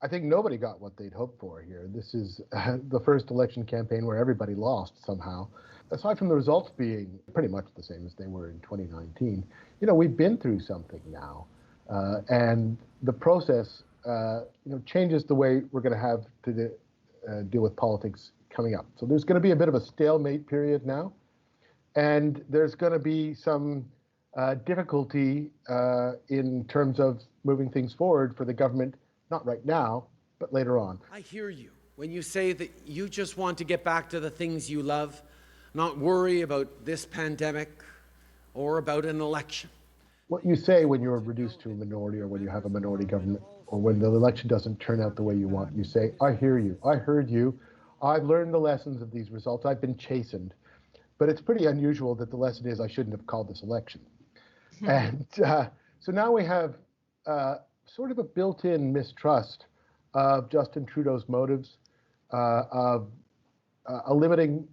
I think nobody got what they'd hoped for here. This is the first election campaign where everybody lost somehow. Aside from the results being pretty much the same as they were in 2019, we've been through something now. And the process, changes the way we're going to have to deal with politics coming up. So there's going to be a bit of a stalemate period now. And there's going to be some difficulty in terms of moving things forward for the government, not right now, but later on. I hear you when you say that you just want to get back to the things you love, not worry about this pandemic or about an election. What you say when you're reduced to a minority or when you have a minority government or when the election doesn't turn out the way you want, you say, I hear you, I heard you, I've learned the lessons of these results, I've been chastened. But it's pretty unusual that the lesson is I shouldn't have called this election. And so now we have sort of a built-in mistrust of Justin Trudeau's motives, of a limiting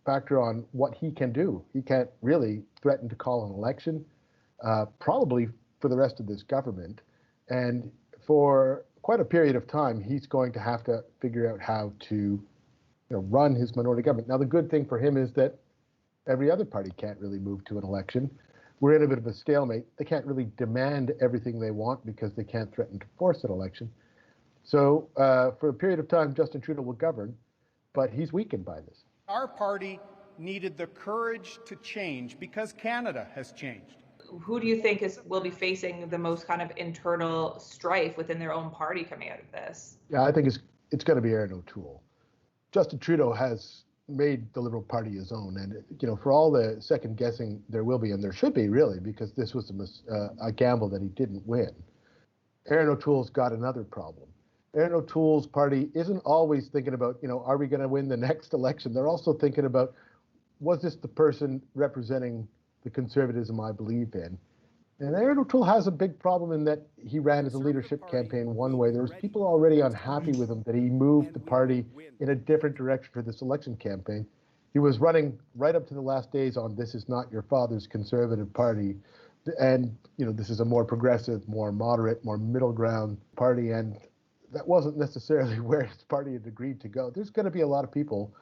factor on what he can do. He can't really threaten to call an election, probably for the rest of this government. And for quite a period of time, he's going to have to figure out how to run his minority government. Now, the good thing for him is that every other party can't really move to an election. We're in a bit of a stalemate. They can't really demand everything they want because they can't threaten to force an election. So for a period of time, Justin Trudeau will govern, but he's weakened by this. Our party needed the courage to change because Canada has changed. Who do you think will be facing the most kind of internal strife within their own party coming out of this? Yeah, I think it's going to be Erin O'Toole. Justin Trudeau has made the Liberal Party his own, and for all the second guessing there will be, and there should be really, because this was a gamble that he didn't win. Erin O'Toole's got another problem. Erin O'Toole's party isn't always thinking about, are we going to win the next election? They're also thinking about, was this the person representing the conservatism I believe in? And Erin O'Toole has a big problem in that he ran his leadership campaign one way. There was people already unhappy with him that he moved the party in a different direction for this election campaign. He was running right up to the last days on this is not your father's conservative party. And, this is a more progressive, more moderate, more middle ground party. And that wasn't necessarily where his party had agreed to go. There's going to be a lot of people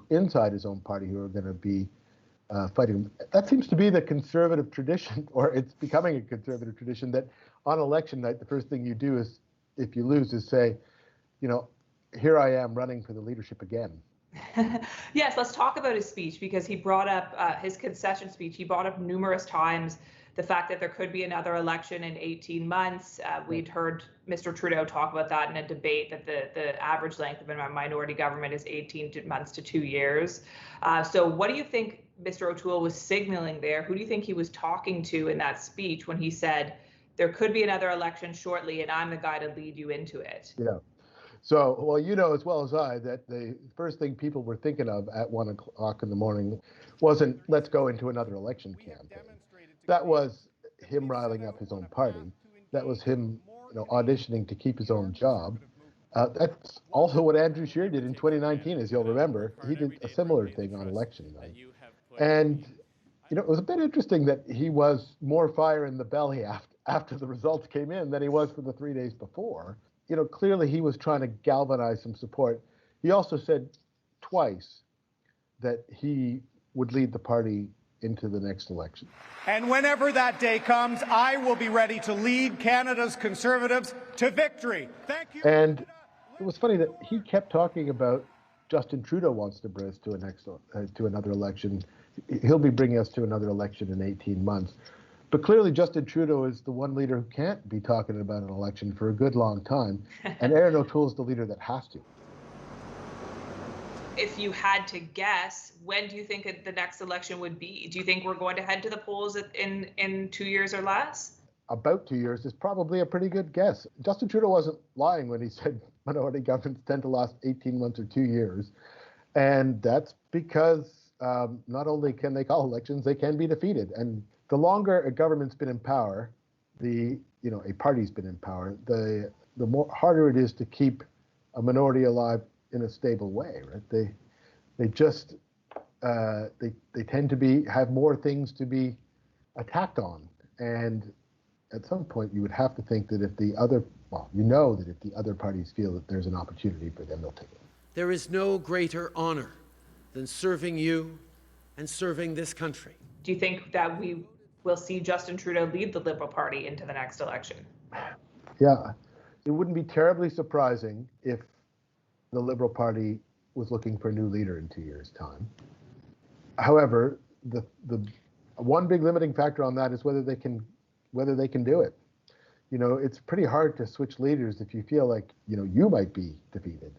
inside his own party who are going to be fighting. That seems to be the conservative tradition, or it's becoming a conservative tradition, that on election night, the first thing you do is, if you lose, is say, here I am running for the leadership again. Yes, let's talk about his speech, because he brought up his concession speech. He brought up numerous times the fact that there could be another election in 18 months. We'd heard Mr. Trudeau talk about that in a debate, that the average length of a minority government is 18 months to 2 years. So what do you think Mr. O'Toole was signaling there? Who do you think he was talking to in that speech when he said, there could be another election shortly and I'm the guy to lead you into it? Yeah. So, well, as well as I, that the first thing people were thinking of at 1 o'clock in the morning wasn't, let's go into another election campaign. That was him riling up his own party. That was him, auditioning to keep his own job. That's also what Andrew Scheer did in 2019, as you'll remember. He did a similar thing on election night. And, it was a bit interesting that he was more fire in the belly after the results came in than he was for the 3 days before. Clearly he was trying to galvanize some support. He also said twice that he would lead the party into the next election. And whenever that day comes, I will be ready to lead Canada's Conservatives to victory. Thank you. And it was funny that he kept talking about Justin Trudeau wants to bring us to another election. He'll be bringing us to another election in 18 months. But clearly Justin Trudeau is the one leader who can't be talking about an election for a good long time. And Erin O'Toole is the leader that has to. If you had to guess, when do you think the next election would be? Do you think we're going to head to the polls in 2 years or less? About 2 years is probably a pretty good guess. Justin Trudeau wasn't lying when he said minority governments tend to last 18 months or 2 years. And that's because not only can they call elections, they can be defeated. And the longer a government's been in power, a party's been in power, the more harder it is to keep a minority alive in a stable way, right? They just they tend to have more things to be attacked on, and at some point you would have to think that if the other well, you know that if the other parties feel that there's an opportunity for them, they'll take it. There is no greater honor than serving you and serving this country. Do you think that we will see Justin Trudeau lead the Liberal Party into the next election? Yeah, it wouldn't be terribly surprising if the Liberal Party was looking for a new leader in 2 years' time. However, the one big limiting factor on that is whether they can do it. You know, it's pretty hard to switch leaders if you feel like, you know, you might be defeated.